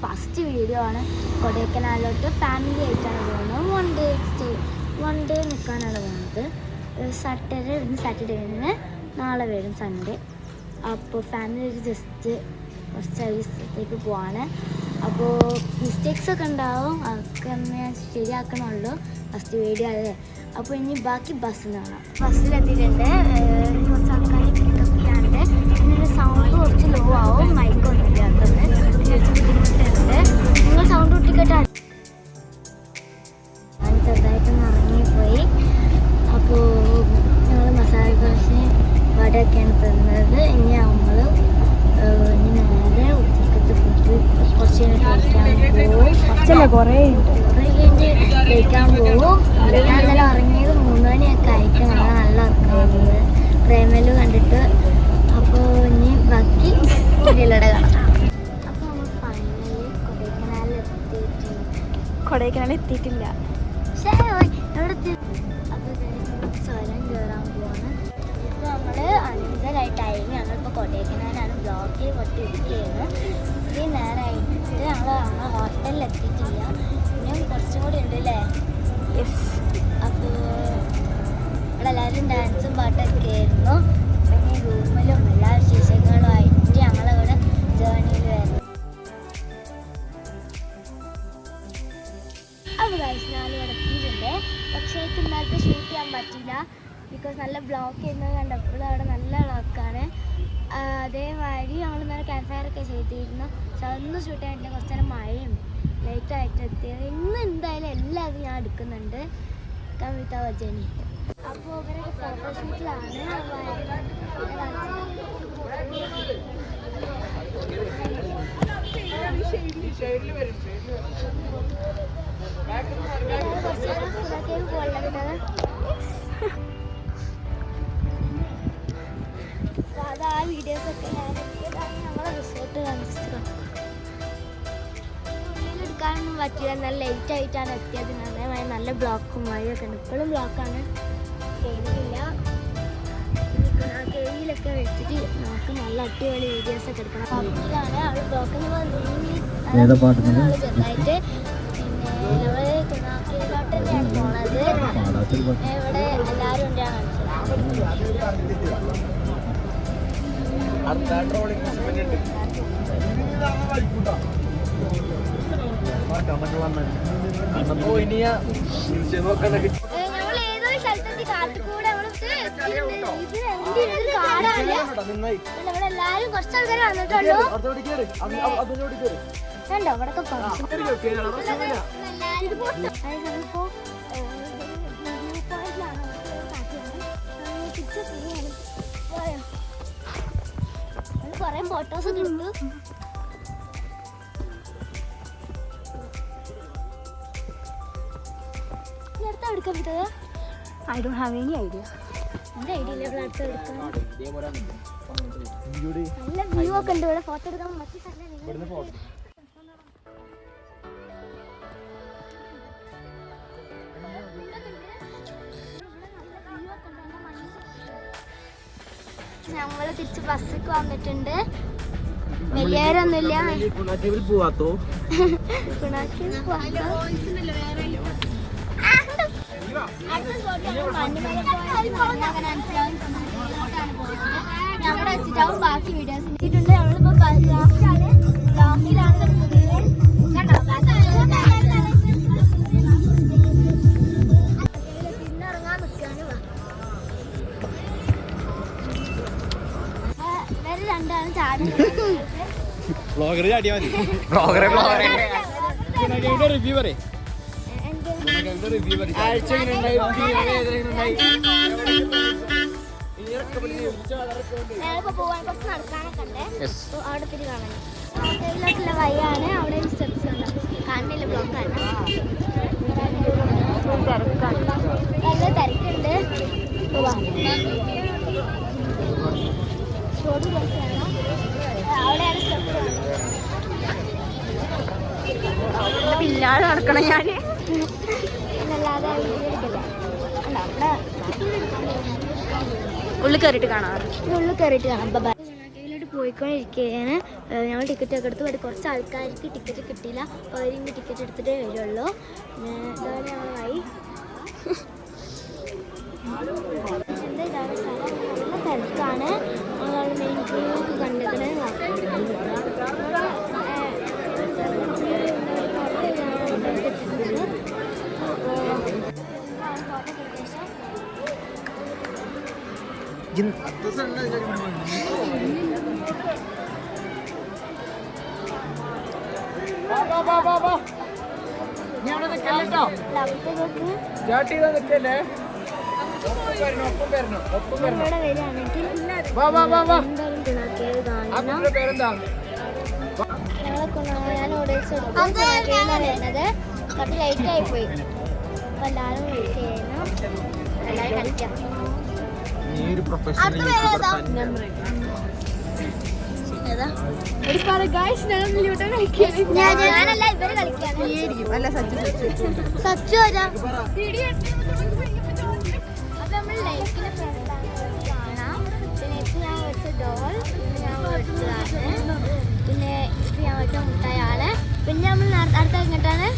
First video ആണ്. കൊടൈക്കനാലിലോട്ട് family ആയിട്ടാണ് പോകുന്നത്. വൺ ഡേ നിൽക്കാനാണ് പോകുന്നത്. സാറ്റർഡേന് നാളെ വരും സൺഡേ. അപ്പോൾ ഫാമിലി ജസ്റ്റ് കുറച്ച് ദിവസത്തേക്ക് പോവാണ്. അപ്പോൾ മിസ്റ്റേക്സൊക്കെ ഉണ്ടാവും, അതൊക്കെ ഞാൻ ശരിയാക്കണമല്ലോ. ഫസ്റ്റ് വീഡിയോ അല്ലേ. അപ്പോൾ ഇനി ബാക്കി ബസ്സിൽ കാണാം. ബസ്സിലെത്തിയിട്ടുണ്ട്. കുറച്ച് ആൾക്കാരെ പിക്കപ്പ് ചെയ്യാണ്ട്. പിന്നെ സൗണ്ട് കുറച്ച് ലോ ആവും, മൈക്കൊന്നും ഇല്ലാത്തത്. ബുദ്ധിമുട്ടുണ്ട്. നിങ്ങൾ സൗണ്ട് കുട്ടിക്കട്ടെ. ഞാൻ ചെറുതായിട്ടൊന്ന് ഇറങ്ങിപ്പോയി. അപ്പോൾ ഞങ്ങൾ മസാല ദോശയും വടയൊക്കെയാണ് തന്നത്. ഇനി നമ്മൾ നേരെ ഉച്ചക്കത്തെ ഫുഡ് കുറച്ച് കുറേ കഴിഞ്ഞ് കഴിക്കാൻ പോകും. ഞാൻ ഇന്നലെ ഇറങ്ങിയത് 3 മണിയൊക്കെ ആയിട്ട്. നല്ല ഉറക്കമായിരുന്നത് പ്രേമലു കണ്ടിട്ട്. അപ്പോൾ ഇനി ബാക്കി വീഡിയോയിലൂടെ കാണാം. അപ്പോൾ നമ്മൾ ഫൈനലി കൊടൈക്കനാലിൽ എത്തിയിട്ടില്ല. എവിടെ എത്തി? അപ്പോൾ ചുരം കയറാൻ പോവാണ്. ഇപ്പോൾ നമ്മൾ 5:30 ഞങ്ങളിപ്പോൾ കൊടൈക്കനാലാണ് ബ്ലോക്ക് ഇരിക്കുകയാണ്. ഇത്രയും നേരമായിട്ട് ഞങ്ങൾ ഹോട്ടലിൽ എത്തിയിട്ടില്ല. ഇനിയും കുറച്ചും കൂടി ഉണ്ട് അല്ലേ? യെസ്. അപ്പോൾ ഇവിടെ എല്ലാവരും ഡാൻസും പാട്ടൊക്കെ ആയിരുന്നു. പിന്നെ റൂമിലും എല്ലാ വിശേഷങ്ങളുമായിട്ട് ഞങ്ങളിവിടെ ജേർണിയിൽ വരുന്നു. അപ്പോൾ ഞാനിവിടെ എത്തിയിട്ടുണ്ട്. പക്ഷേ എനിക്ക് ഇന്നലത്തെ ഷൂട്ട് ചെയ്യാൻ പറ്റില്ല. ബിക്കോസ് നല്ല ബ്ലോക്ക് ചെയ്യുന്നത് കണ്ടപ്പോൾ അവിടെ നല്ല ബ്ലോക്കാണ്. അതേമാതിരി ഞങ്ങൾ ഇന്നലെ ക്യാമ്പ് ഫയറൊക്കെ ചെയ്തിരുന്നു. പക്ഷെ അതൊന്നും ഷൂട്ട് ചെയ്യാൻ പറ്റില്ല. കുറച്ച് നേരം മഴയും ലേറ്റായിട്ട് എത്തിയത്. ഇന്ന് എന്തായാലും എല്ലാതും ഞാൻ എടുക്കുന്നുണ്ട്. കവിത വജനി. അപ്പോൾ ഇവരൊക്കെ ഫോട്ടോഷൂട്ടിലാണ്. അത് ആ വീഡിയോസൊക്കെ ഞങ്ങളെ റിസോർട്ട് കാണിച്ചിട്ടുണ്ട്. എടുക്കാനൊന്നും പറ്റില്ല. നല്ല ലേറ്റ് ആയിട്ടാണ് എത്തിയത്. അതേമാതിരി നല്ല ബ്ലോക്കും മഴയൊക്കെ ഉണ്ട്. ഇപ്പോഴും ബ്ലോക്കാണ്. കേവില്ല. കേവിയിലൊക്കെ വെച്ചിട്ട് നമുക്ക് നല്ല അടിപൊളി വീഡിയോസൊക്കെ എടുക്കണം. പബ്ജിലാണ് അവൾ ബ്ലോക്കിന് ചെറുതായിട്ട്. പിന്നെ നമ്മൾ കുണാക്കിലോട്ട് തന്നെയാണ് പോണത്. ഇവിടെ എല്ലാവരും ഉണ്ടാണ്. ഞങ്ങൾ ഏതോ സ്ഥലത്തെത്തി. കാട്ടിക്കൂടെ ഇവിടെ എല്ലാരും കുറച്ച് ആൾക്കാർ വന്നിട്ടുള്ളൂ. കണ്ടോ ഇവിടൊക്കെ കൊറേ ഫോട്ടോസ് ഒക്കെ എടുത്തു. എടുക്കാൻ പറ്റത്? I don't have any idea. എൻ്റെ ഐഡിയ ഇല്ല. ഇവിടെ അടുത്ത് എടുക്കാൻ നല്ല വ്യൂ ഒക്കെ ഉണ്ട്. ഇവിടെ ഫോട്ടോ എടുക്കാൻ മറ്റു ഞങ്ങള് തിരിച്ച് ബസ്സിക്ക് വന്നിട്ടുണ്ട്. വലിയവരൊന്നുമില്ല. പോവാത്തോ ഞങ്ങളുടെ വെച്ചിട്ടാവും ബാക്കി വീഡിയോസ് ഇട്ടിട്ടുണ്ട്. നമ്മളിപ്പോ ബ്ലോക്കിലാണ് പിന്നെ ഇറങ്ങാൻ നിൽക്കാണ്. ഇവര് രണ്ടാളും ചാടി റിവ്യൂ പറയും. പോവാൻ കുറച്ച് നടക്കാനൊക്കെ ഉണ്ട്. അവിടെ തിരി കാണാൻ ഹോട്ടലിലോട്ടുള്ള വഴിയാണ്. അവിടെ സ്റ്റെപ്സ് ഉണ്ട്. കാണുന്നില്ല, ബ്ലോക്കാണ്. നല്ല തിരക്കുണ്ട്. അവിടെയാണ് സ്റ്റെപ്സ്. പിന്നാലെ നടക്കണം ഞാന്. അല്ലാതെ ഉള്ളിൽ കയറിയിട്ട് കാണാം. പോയിക്കൊണ്ടിരിക്കുകയാണ്. ഞങ്ങൾ ടിക്കറ്റ് ഒക്കെ എടുത്തു. കുറച്ച് ആൾക്കാർക്ക് ടിക്കറ്റ് കിട്ടിയില്ല. അപ്പോൾ അവരിന്ന് ടിക്കറ്റ് എടുത്തിട്ടേ വരുള്ളൂ. ഇതാണ് ഞങ്ങളായി നല്ല തിരക്കാണ്. ഞങ്ങൾ മെയിൻ ക്യൂക്ക് കണ്ടിരിക്കുന്നത്. കുറച്ച് ലൈറ്റ് ആയി പോയി. അപ്പൊ എല്ലാരും വെയിറ്റ് ചെയ്യുന്നു. എല്ലാരും കളിക്കാം. ഞാനല്ല ഇവര് കളിക്കാൻ. സച്ചു അപ്പൊ നമ്മൾ ലൈഫിലെ കാണാം. പിന്നെ ഇപ്പൊ ഞാൻ വെച്ച ഡോൾ, ഞാൻ വെച്ചതാണ്. പിന്നെ ഇപ്പൊ ഞാൻ വെച്ച മുട്ടായാണ്. പിന്നെ നമ്മൾ അടുത്ത എങ്ങോട്ടാണ്?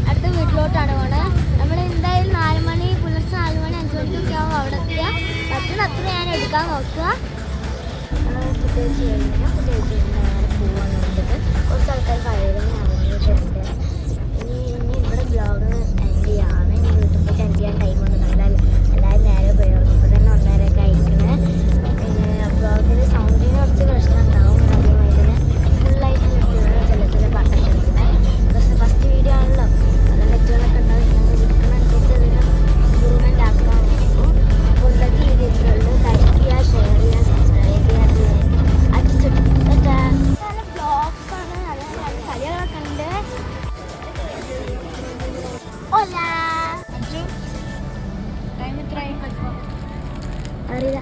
അടുത്ത വീട്ടിലോട്ടാണ് പോണത്. നമ്മൾ എന്തായാലും 4 മണി, പുലർച്ചെ 4 മണി 5 മണിക്കൊക്കെ ആവും അവിടെ എത്തുക. പറ്റുന്നത്ര ഞാൻ എടുക്കാൻ നോക്കുക. ഫുഡ് ചെയ്യുന്ന അങ്ങനെ പോവാൻ നോക്കിയിട്ട് കുറച്ച് ആൾക്കാർ വയറിന് ഇറങ്ങിയിട്ടുണ്ട്. ഇനി ഇവിടെ ബ്ലോഗ് എൻഡ് ചെയ്യാണ്. ഇനി വീട്ടിൽ പോയിട്ട് എൻഡ് ചെയ്യാൻ ടൈമൊന്നും ഉണ്ടാവില്ല. എല്ലാവരും നേരെ പോയിരുന്നു. ഇപ്പോൾ തന്നെ 1:30 കഴിക്കുന്നത്. പിന്നെ ബ്ലോഗിൽ സൗണ്ടിന് കുറച്ച് പ്രശ്നം ഉണ്ടാവും. അതേമാതിരി തന്നെ ഫുള്ളായിട്ട് നിർത്തിയത് ചില പാട്ടൊക്കെ എടുക്കുന്നത്. ഫസ്റ്റ് വീഡിയോ ആണല്ലോ, നല്ല നെറ്റുകളൊക്കെ ഉണ്ടാവും. ഞങ്ങൾ എടുക്കണനുസരിച്ച് അതിന് ഇമ്പ്രൂവ്മെൻ്റ് ആക്കാൻ നോക്കും. അപ്പോൾ ഇന്നത്തെ വീഡിയോ ഇത്രയുള്ളൂ. ലൈക്ക് ചെയ്യുക, ഷെയർ ചെയ്യുക, സബ്സ്ക്രൈബ് ചെയ്യുക. ബ്ലോഗാണ്, അതായത് കളികളൊക്കെ ഉണ്ട്. അറിയില്ല.